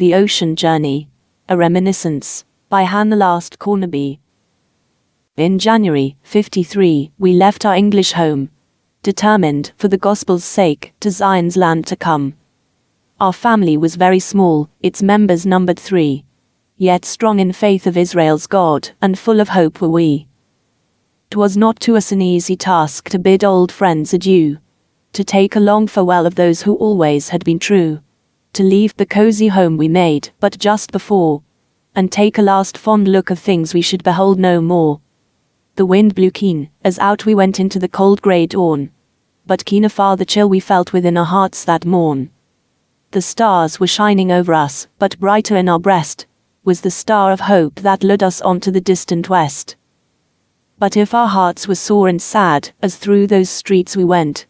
The Ocean Journey, A Reminiscence, by Hannah Last Cornaby. In January 53, we left our English home, determined, for the gospel's sake, to Zion's land to come. Our family was very small, its members numbered 3. Yet strong in faith of Israel's God, and full of hope were we. 'Twas not to us an easy task to bid old friends adieu, to take a long farewell of those who always had been true, to leave the cozy home we made but just before, and take a last fond look of things we should behold no more. The wind blew keen, as out we went into the cold grey dawn, but keener far the chill we felt within our hearts that morn. The stars were shining over us, but brighter in our breast was the star of hope that led us on to the distant west. But if our hearts were sore and sad, as through those streets we went,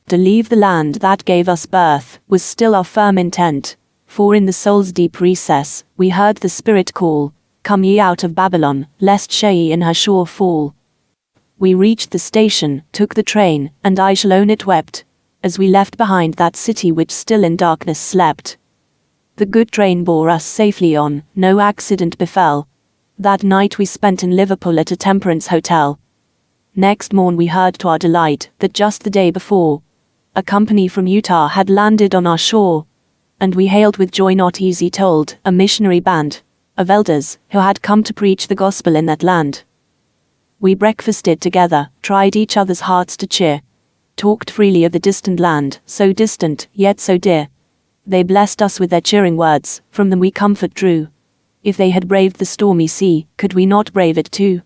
to leave the land that gave us birth was still our firm intent, for in the soul's deep recess we heard the Spirit call, "Come ye out of Babylon, lest she in her shore fall." We reached the station, took the train, and I shall own it wept, as we left behind that city which still in darkness slept. The good train bore us safely on, no accident befell. That night we spent in Liverpool at a temperance hotel. Next morn we heard to our delight that just the day before, a company from Utah had landed on our shore, and we hailed with joy not easy told, a missionary band of elders who had come to preach the gospel in that land. We breakfasted together, tried each other's hearts to cheer, talked freely of the distant land, so distant, yet so dear. They blessed us with their cheering words, from them we comfort drew. If they had braved the stormy sea, could we not brave it too?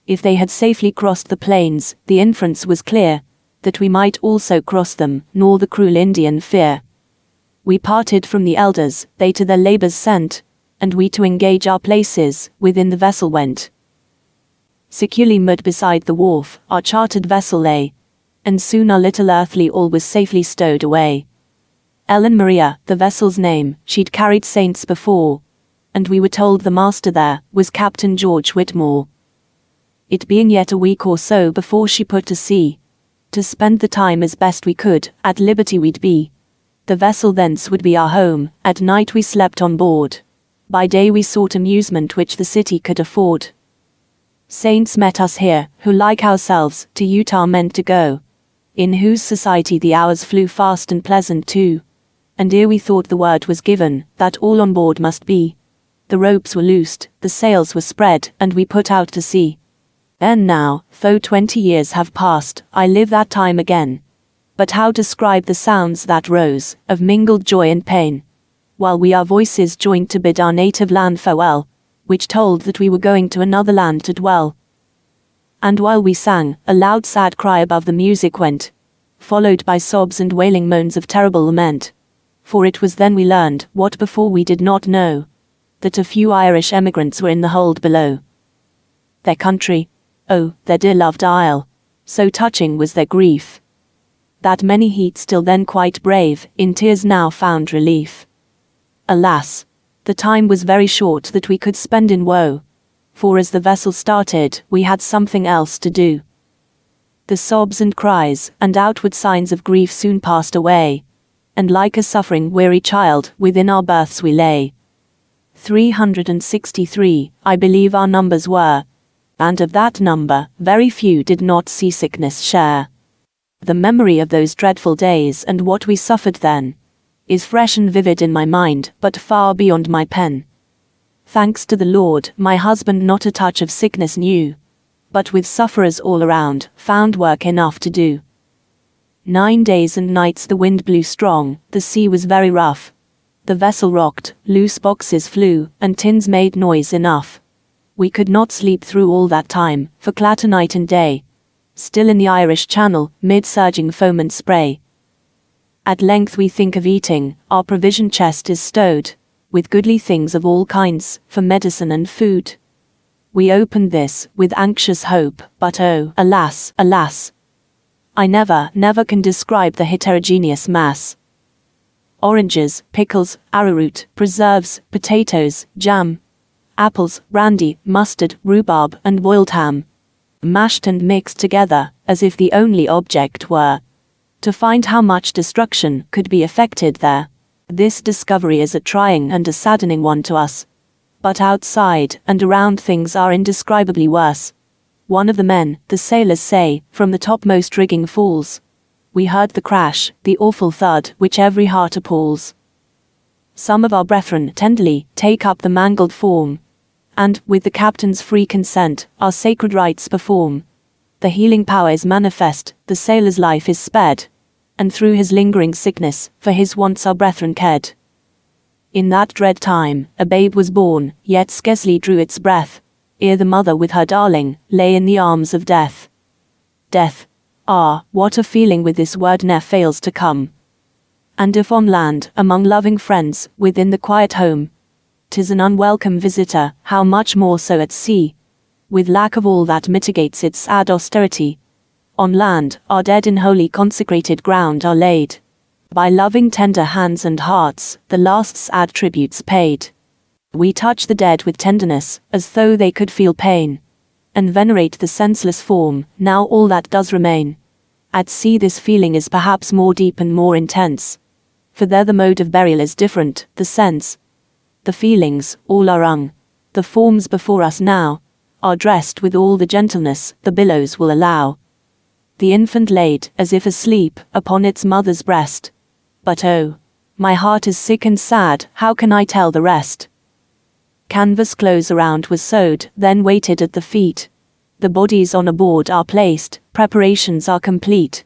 If they had safely crossed the plains, the inference was clear, that we might also cross them, nor the cruel Indian fear. We parted from the elders, they to their labors sent, and we to engage our places, within the vessel went. Securely moored beside the wharf, our chartered vessel lay, and soon our little earthly all was safely stowed away. Ellen Maria, the vessel's name, she'd carried saints before, and we were told the master there was Captain George Whitmore. It being yet a week or so before she put to sea, to spend the time as best we could, at liberty we'd be. The vessel thence would be our home, at night we slept on board. By day we sought amusement which the city could afford. Saints met us here, who like ourselves, to Utah meant to go, in whose society the hours flew fast and pleasant too. And ere we thought the word was given, that all on board must be, the ropes were loosed, the sails were spread, and we put out to sea. And now, though 20 years have passed, I live that time again. But how describe the sounds that rose, of mingled joy and pain, while we our voices joined to bid our native land farewell, which told that we were going to another land to dwell. And while we sang, a loud sad cry above the music went, followed by sobs and wailing moans of terrible lament. For it was then we learned, what before we did not know, that a few Irish emigrants were in the hold below. Their country, oh, their dear loved isle, so touching was their grief, that many heat still then quite brave, in tears now found relief. Alas, the time was very short that we could spend in woe, for as the vessel started, we had something else to do. The sobs and cries, and outward signs of grief soon passed away, and like a suffering weary child, within our berths we lay. 363, I believe our numbers were, and of that number, very few did not seasickness share. The memory of those dreadful days and what we suffered then, is fresh and vivid in my mind, but far beyond my pen. Thanks to the Lord, my husband not a touch of sickness knew, but with sufferers all around, found work enough to do. 9 days and nights the wind blew strong, the sea was very rough. The vessel rocked, loose boxes flew, and tins made noise enough. We could not sleep through all that time, for clatter night and day, still in the Irish Channel, mid surging foam and spray. At length we think of eating, our provision chest is stowed, with goodly things of all kinds, for medicine and food. We opened this, with anxious hope, but oh, alas, alas! I never can describe the heterogeneous mass. Oranges, pickles, arrowroot, preserves, potatoes, jam, apples, brandy, mustard, rhubarb, and boiled ham, mashed and mixed together, as if the only object were to find how much destruction could be effected there. This discovery is a trying and a saddening one to us. But outside and around things are indescribably worse. One of the men, the sailors say, from the topmost rigging falls. We heard the crash, the awful thud which every heart appalls. Some of our brethren tenderly take up the mangled form, and, with the captain's free consent, our sacred rites perform. The healing power is manifest, the sailor's life is sped, and through his lingering sickness, for his wants our brethren cared. In that dread time, a babe was born, yet scarcely drew its breath, ere the mother with her darling, lay in the arms of death. Death. Ah, what a feeling with this word ne'er fails to come. And if on land, among loving friends, within the quiet home, 'tis an unwelcome visitor, how much more so at sea, with lack of all that mitigates its sad austerity. On land, our dead in holy consecrated ground are laid. By loving tender hands and hearts, the last sad tributes paid. We touch the dead with tenderness, as though they could feel pain, and venerate the senseless form, now all that does remain. At sea this feeling is perhaps more deep and more intense, for there the mode of burial is different, the sense, the feelings, all are wrung. The forms before us now are dressed with all the gentleness the billows will allow. The infant laid, as if asleep, upon its mother's breast. But oh, my heart is sick and sad, how can I tell the rest? Canvas clothes around was sewed, then waited at the feet. The bodies on a board are placed, preparations are complete.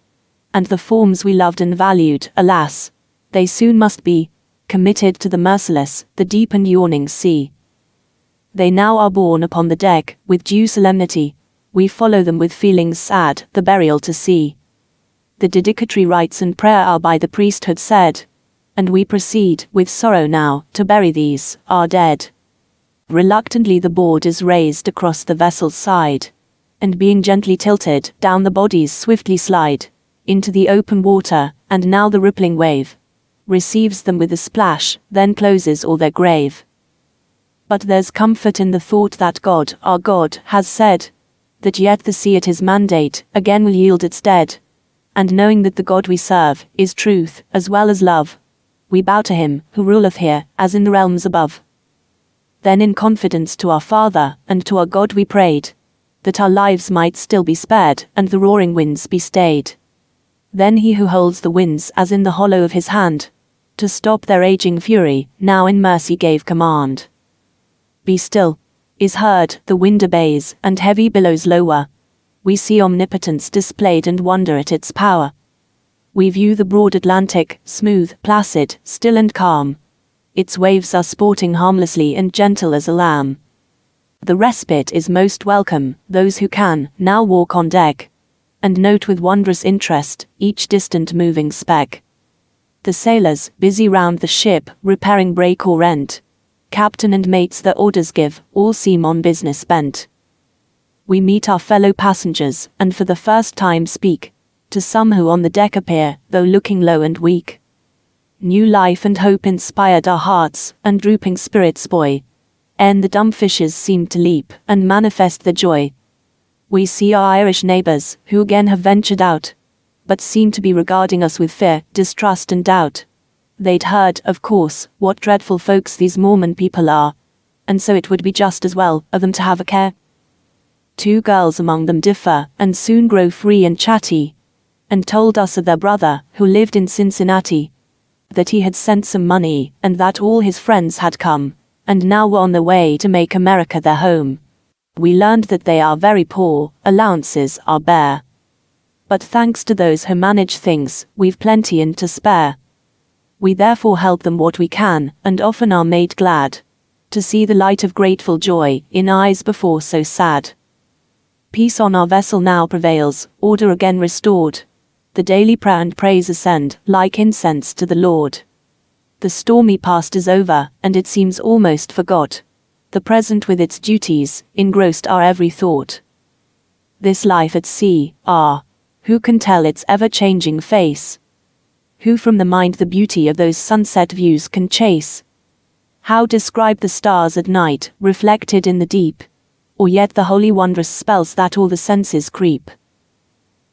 And the forms we loved and valued, alas, they soon must be committed to the merciless, the deep and yawning sea. They now are borne upon the deck, with due solemnity. We follow them with feelings sad, the burial to see. The dedicatory rites and prayer are by the priesthood said, and we proceed, with sorrow now, to bury these, our dead. Reluctantly the board is raised across the vessel's side, and being gently tilted, down the bodies swiftly slide, into the open water, and now the rippling wave receives them with a splash, then closes all their grave. But there's comfort in the thought that God, our God, has said, that yet the sea at his mandate, again will yield its dead. And knowing that the God we serve, is truth, as well as love, we bow to him, who ruleth here, as in the realms above. Then in confidence to our Father, and to our God we prayed, that our lives might still be spared, and the roaring winds be stayed. Then he who holds the winds as in the hollow of his hand, to stop their raging fury, now in mercy gave command. Be still, is heard, the wind obeys, and heavy billows lower. We see omnipotence displayed and wonder at its power. We view the broad Atlantic, smooth, placid, still and calm. Its waves are sporting harmlessly and gentle as a lamb. The respite is most welcome, those who can, now walk on deck, and note with wondrous interest, each distant moving speck. The sailors, busy round the ship, repairing break or rent. Captain and mates their orders give, all seem on business bent. We meet our fellow passengers, and for the first time speak to some who on the deck appear, though looking low and weak. New life and hope inspired our hearts, and drooping spirits buoy. And the dumb fishes seem to leap, and manifest their joy. We see our Irish neighbours, who again have ventured out, but seem to be regarding us with fear, distrust and doubt. They'd heard, of course, what dreadful folks these Mormon people are, and so it would be just as well of them to have a care. 2 girls among them differ, and soon grow free and chatty, and told us of their brother, who lived in Cincinnati, that he had sent some money, and that all his friends had come, and now were on their way to make America their home. We learned that they are very poor, allowances are bare. But thanks to those who manage things, we've plenty and to spare. We therefore help them what we can, and often are made glad to see the light of grateful joy in eyes before so sad. Peace on our vessel now prevails, order again restored. The daily prayer and praise ascend, like incense to the Lord. The stormy past is over, and it seems almost forgot. The present with its duties, engrossed our every thought. This life at sea, who can tell its ever-changing face? Who from the mind the beauty of those sunset views can chase? How describe the stars at night, reflected in the deep? Or yet the holy wondrous spells that all the senses creep?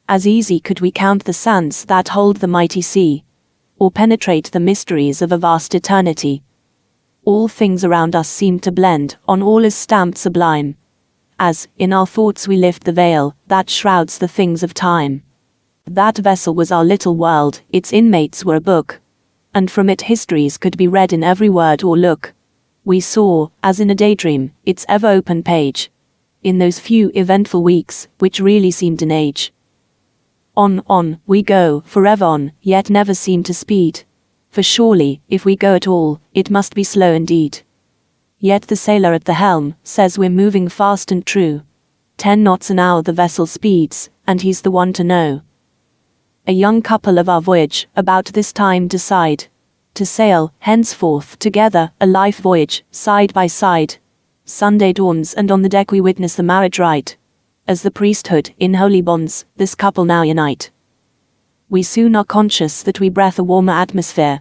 As easy could we count the sands that hold the mighty sea, or penetrate the mysteries of a vast eternity. All things around us seem to blend, on all is stamped sublime, as, in our thoughts we lift the veil, that shrouds the things of time. That vessel was our little world, its inmates were a book, and from it histories could be read in every word or look. We saw, as in a daydream, its ever-open page, in those few eventful weeks, which really seemed an age. On, we go, forever on, yet never seem to speed. For surely, if we go at all, it must be slow indeed. Yet the sailor at the helm says we're moving fast and true. 10 knots an hour the vessel speeds, and he's the one to know. A young couple of our voyage, about this time decide to sail, henceforth, together, a life voyage, side by side. Sunday dawns and on the deck we witness the marriage rite. As the priesthood, in holy bonds, this couple now unite. We soon are conscious that we breathe a warmer atmosphere.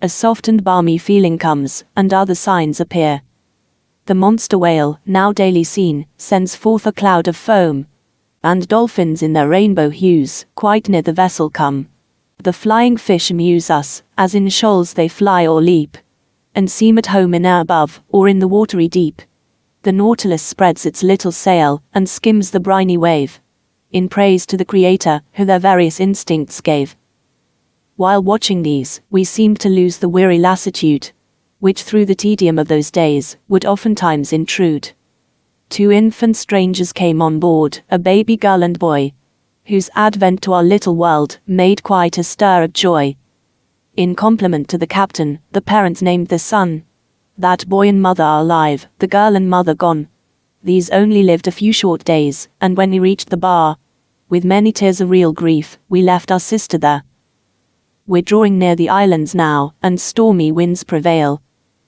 A soft and balmy feeling comes, and other signs appear. The monster whale, now daily seen, sends forth a cloud of foam, and dolphins in their rainbow hues, quite near the vessel come. The flying fish amuse us, as in shoals they fly or leap, and seem at home in air above, or in the watery deep. The nautilus spreads its little sail, and skims the briny wave, in praise to the Creator, who their various instincts gave. While watching these, we seemed to lose the weary lassitude, which through the tedium of those days, would oftentimes intrude. 2 infant strangers came on board, a baby girl and boy, whose advent to our little world made quite a stir of joy. In compliment to the captain, the parents named their son. That boy and mother are alive, the girl and mother gone. These only lived a few short days, and when we reached the bar, with many tears of real grief, we left our sister there. We're drawing near the islands now, and stormy winds prevail,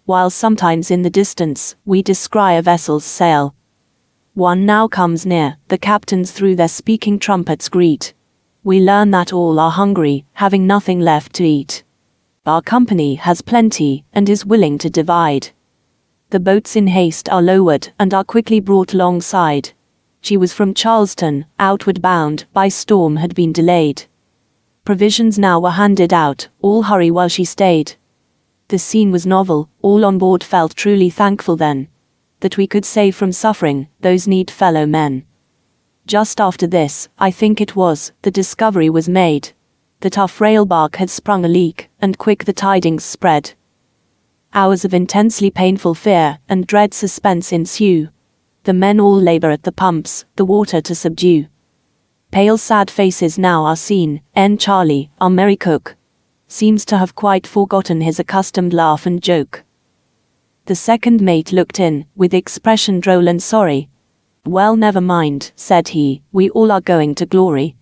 while sometimes in the distance, we descry a vessel's sail. One now comes near, the captains through their speaking trumpets greet. We learn that all are hungry, having nothing left to eat. Our company has plenty, and is willing to divide. The boats in haste are lowered, and are quickly brought alongside. She was from Charleston, outward bound, by storm had been delayed. Provisions now were handed out, all hurry while she stayed. The scene was novel, all on board felt truly thankful then, that we could save from suffering those neat fellow men. Just after this, I think it was, the discovery was made, that our frail bark had sprung a leak, and quick the tidings spread. Hours of intensely painful fear and dread suspense ensue. The men all labor at the pumps, the water to subdue. Pale sad faces now are seen, Charlie, our merry cook, seems to have quite forgotten his accustomed laugh and joke. The second mate looked in, with expression droll and sorry. Well, never mind, said he, we all are going to glory.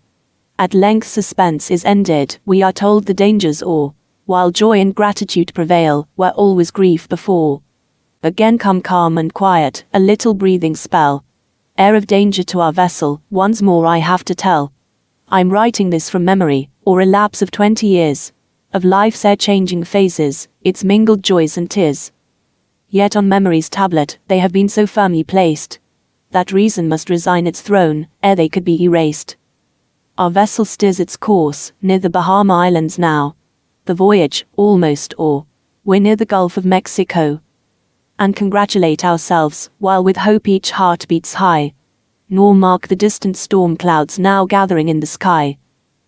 At length suspense is ended, we are told the dangers o'er, while joy and gratitude prevail, where all was grief before. Again come calm and quiet, a little breathing spell. Air of danger to our vessel, once more I have to tell. I'm writing this from memory, or a lapse of 20 years, of life's e'er-changing phases, its mingled joys and tears. Yet on memory's tablet, they have been so firmly placed, that reason must resign its throne, ere they could be erased. Our vessel steers its course, near the Bahama Islands now. The voyage, almost o'er, we're near the Gulf of Mexico. And congratulate ourselves, while with hope each heart beats high. Nor mark the distant storm clouds now gathering in the sky.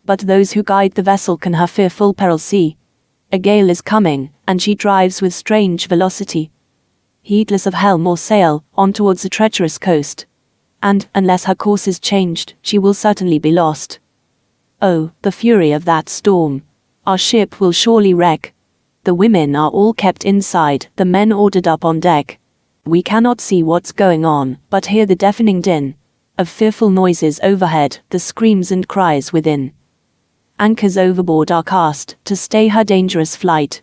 But those who guide the vessel can her fearful peril see. A gale is coming, and she drives with strange velocity, heedless of helm or sail, on towards a treacherous coast. And, unless her course is changed, she will certainly be lost. Oh, the fury of that storm! Our ship will surely wreck. The women are all kept inside, the men ordered up on deck. We cannot see what's going on, but hear the deafening din of fearful noises overhead, the screams and cries within. Anchors overboard are cast, to stay her dangerous flight.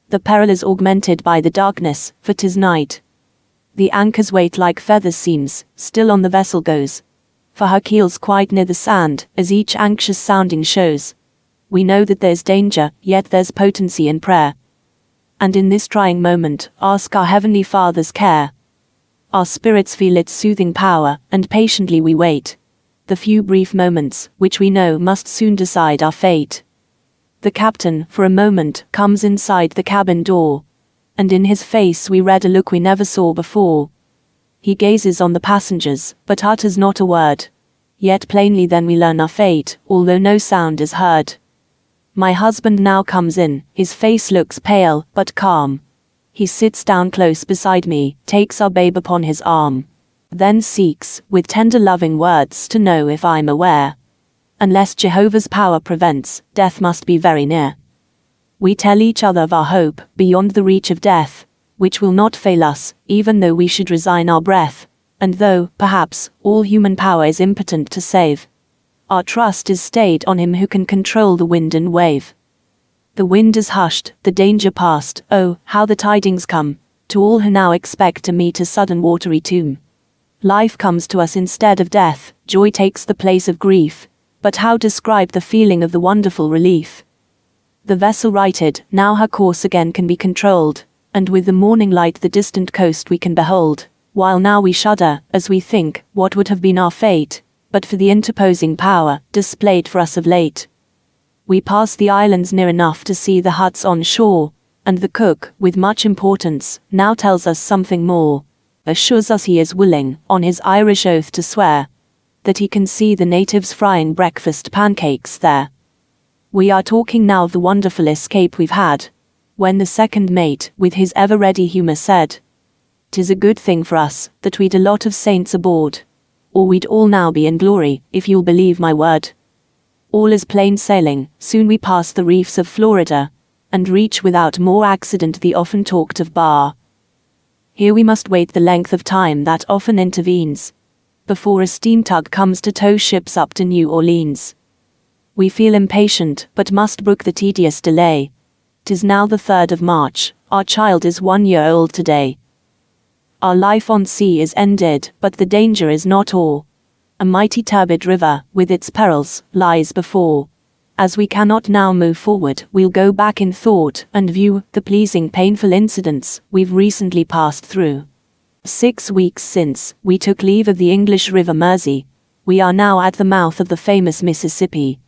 The peril is augmented by the darkness, for 'tis night. The anchor's weight like feathers seems, still on the vessel goes, for her keel's quite near the sand, as each anxious sounding shows. We know that there's danger, yet there's potency in prayer. And in this trying moment, ask our Heavenly Father's care. Our spirits feel its soothing power, and patiently we wait the few brief moments, which we know must soon decide our fate. The captain, for a moment, comes inside the cabin door, and in his face we read a look we never saw before. He gazes on the passengers, but utters not a word. Yet plainly then we learn our fate, although no sound is heard. My husband now comes in, his face looks pale, but calm. He sits down close beside me, takes our babe upon his arm, then seeks, with tender loving words, to know if I'm aware. Unless Jehovah's power prevents, death must be very near. We tell each other of our hope, beyond the reach of death, which will not fail us, even though we should resign our breath, and though, perhaps, all human power is impotent to save. Our trust is stayed on him who can control the wind and wave. The wind is hushed, the danger past, oh, how the tidings come, to all who now expect to meet a sudden watery tomb. Life comes to us instead of death, joy takes the place of grief, but how describe the feeling of the wonderful relief? The vessel righted, now her course again can be controlled, and with the morning light the distant coast we can behold, while now we shudder, as we think, what would have been our fate, but for the interposing power, displayed for us of late. We pass the islands near enough to see the huts on shore, and the cook, with much importance, now tells us something more, assures us he is willing, on his Irish oath to swear, that he can see the natives frying breakfast pancakes there. We are talking now of the wonderful escape we've had, when the second mate, with his ever-ready humour said, "'Tis a good thing for us, that we'd a lot of saints aboard, or we'd all now be in glory, if you'll believe my word." All is plain sailing, soon we pass the reefs of Florida, and reach without more accident the often talked of bar. Here we must wait the length of time that often intervenes, before a steam tug comes to tow ships up to New Orleans. We feel impatient, but must brook the tedious delay. 'Tis now the 3rd of March, our child is 1 year old today. Our life on sea is ended, but the danger is not o'er. A mighty turbid river, with its perils, lies before. As we cannot now move forward, we'll go back in thought, and view the pleasing painful incidents we've recently passed through. 6 weeks since, we took leave of the English River Mersey. We are now at the mouth of the famous Mississippi.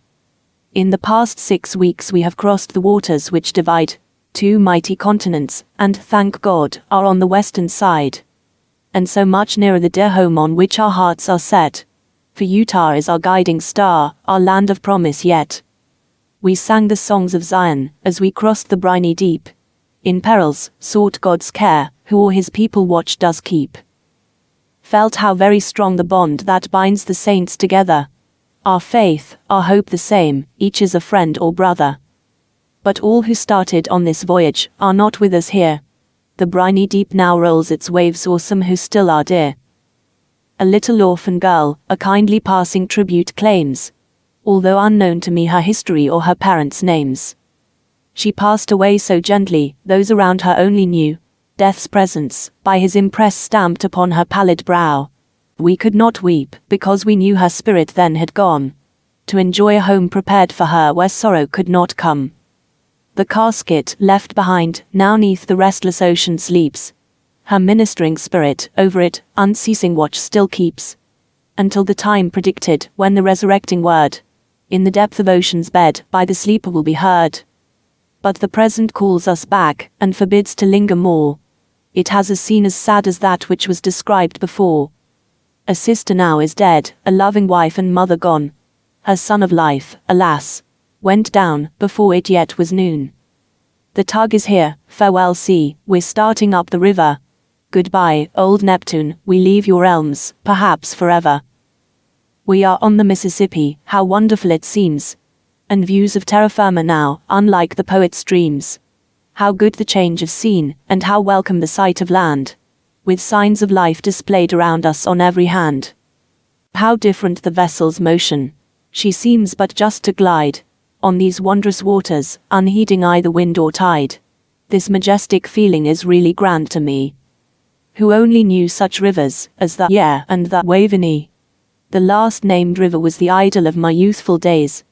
In the past 6 weeks we have crossed the waters which divide 2 mighty continents, and, thank God, are on the western side. And so much nearer the dear home on which our hearts are set. For Utah is our guiding star, our land of promise yet. We sang the songs of Zion, as we crossed the briny deep. In perils, sought God's care, who o'er his people watch does keep. Felt how very strong the bond that binds the saints together. Our faith, our hope the same, each is a friend or brother. But all who started on this voyage are not with us here. The briny deep now rolls its waves o'er some who still are dear. A little orphan girl, a kindly passing tribute claims, although unknown to me her history or her parents' names. She passed away so gently, those around her only knew death's presence, by his impress stamped upon her pallid brow. We could not weep, because we knew her spirit then had gone, to enjoy a home prepared for her where sorrow could not come. The casket, left behind, now 'neath the restless ocean sleeps. Her ministering spirit, over it, unceasing watch still keeps, until the time predicted, when the resurrecting word, in the depth of ocean's bed, by the sleeper will be heard. But the present calls us back, and forbids to linger more. It has a scene as sad as that which was described before. A sister now is dead, a loving wife and mother gone. Her son of life, alas, went down, before it yet was noon. The tug is here, farewell sea, we're starting up the river. Goodbye, old Neptune, we leave your realms, perhaps forever. We are on the Mississippi, how wonderful it seems, and views of terra firma now, unlike the poet's dreams. How good the change of scene, and how welcome the sight of land, with signs of life displayed around us on every hand. How different the vessel's motion, she seems but just to glide on these wondrous waters, unheeding either wind or tide. This majestic feeling is really grand to me, who only knew such rivers as the Yare and the Waveney. The last named river was the idol of my youthful days.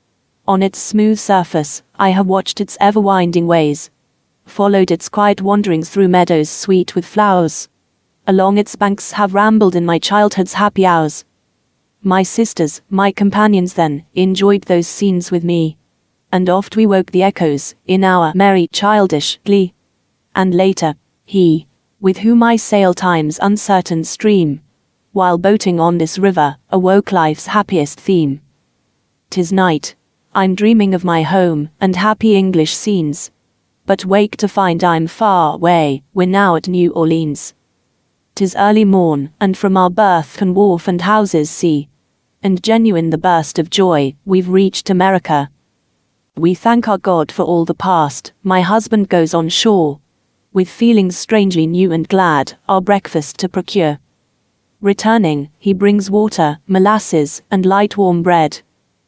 On its smooth surface, I have watched its ever-winding ways, followed its quiet wanderings through meadows sweet with flowers. Along its banks have rambled in my childhood's happy hours. My sisters, my companions then, enjoyed those scenes with me. and oft we woke the echoes in our merry childish glee. And later, he, with whom I sail time's uncertain stream, while boating on this river, awoke life's happiest theme. 'Tis night, I'm dreaming of my home and happy English scenes, but wake to find I'm far away, we're now at New Orleans. 'Tis early morn, and from our berth can wharf and houses see, and genuine the burst of joy, we've reached America. We thank our God for all the past, my husband goes on shore, with feelings strangely new and glad, our breakfast to procure. Returning, he brings water, molasses, and light warm bread,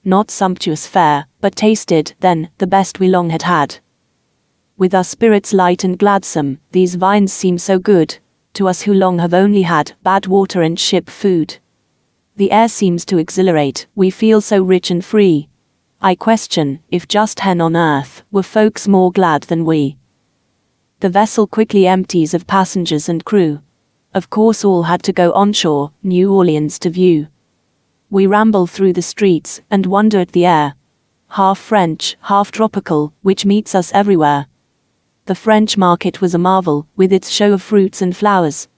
not sumptuous fare, but tasted, then, the best we long had had. With our spirits light and gladsome, these vines seem so good, to us who long have only had bad water and ship food. The air seems to exhilarate, we feel so rich and free. I question, if just hen on earth, were folks more glad than we. The vessel quickly empties of passengers and crew. Of course all had to go onshore, New Orleans to view. We ramble through the streets, and wonder at the air, half French, half tropical, which meets us everywhere. The French market was a marvel, with its show of fruits and flowers,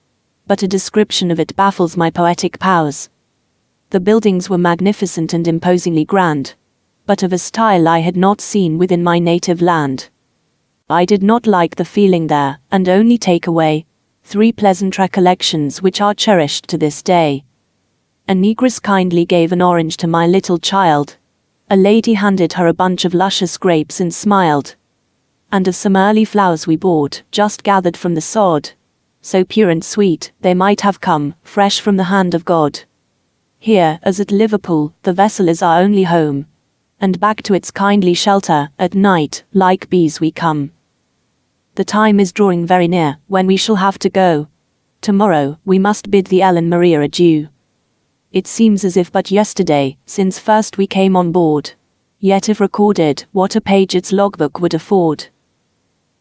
but a description of it baffles my poetic powers. The buildings were magnificent and imposingly grand, but of a style I had not seen within my native land. I did not like the feeling there, and only take away 3 pleasant recollections which are cherished to this day. A negress kindly gave an orange to my little child. A lady handed her a bunch of luscious grapes and smiled. And of some early flowers we bought, just gathered from the sod, so pure and sweet, they might have come, fresh from the hand of God. Here, as at Liverpool, the vessel is our only home, and back to its kindly shelter, at night, like bees we come. The time is drawing very near, when we shall have to go. Tomorrow, we must bid the Ellen Maria adieu. It seems as if but yesterday, since first we came on board. Yet if recorded, what a page its logbook would afford.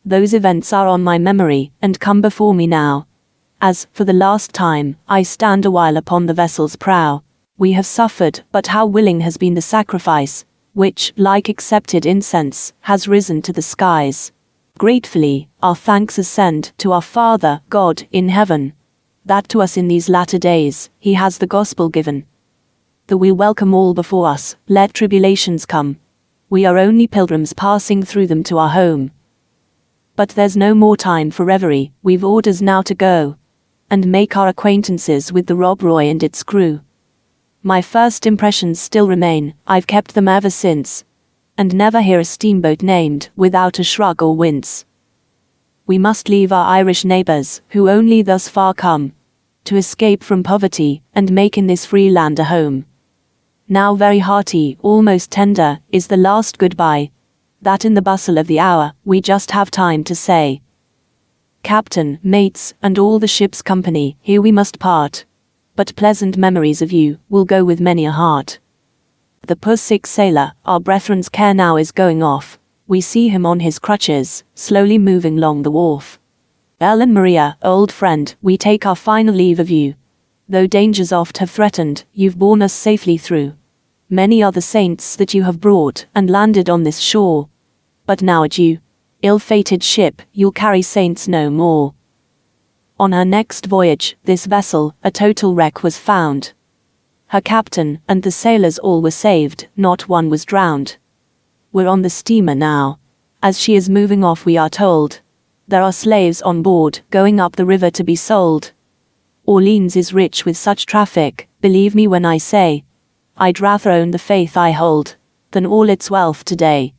Those events are on my memory, and come before me now, as, for the last time, I stand awhile upon the vessel's prow. We have suffered, but how willing has been the sacrifice, which, like accepted incense, has risen to the skies. Gratefully, our thanks ascend to our Father, God, in heaven, that to us in these latter days, he has the gospel given. Though we welcome all before us, let tribulations come. We are only pilgrims passing through them to our home. But there's no more time for reverie, we've orders now to go, and make our acquaintances with the Rob Roy and its crew. My first impressions still remain, I've kept them ever since, and never hear a steamboat named without a shrug or wince. We must leave our Irish neighbours, who only thus far come, to escape from poverty, and make in this free land a home. Now very hearty, almost tender, is the last goodbye, that in the bustle of the hour, we just have time to say. Captain, mates, and all the ship's company, here we must part, but pleasant memories of you, will go with many a heart. The poor sick sailor, our brethren's care now is going off. We see him on his crutches, slowly moving along the wharf. Ellen Maria, old friend, we take our final leave of you. Though dangers oft have threatened, you've borne us safely through. Many are the saints that you have brought, and landed on this shore. But now adieu. Ill-fated ship, you'll carry saints no more. On her next voyage, this vessel, a total wreck was found. Her captain, and the sailors all were saved, not one was drowned. We're on the steamer now. As she is moving off we are told, there are slaves on board, going up the river to be sold. Orleans is rich with such traffic, believe me when I say, I'd rather own the faith I hold, than all its wealth today.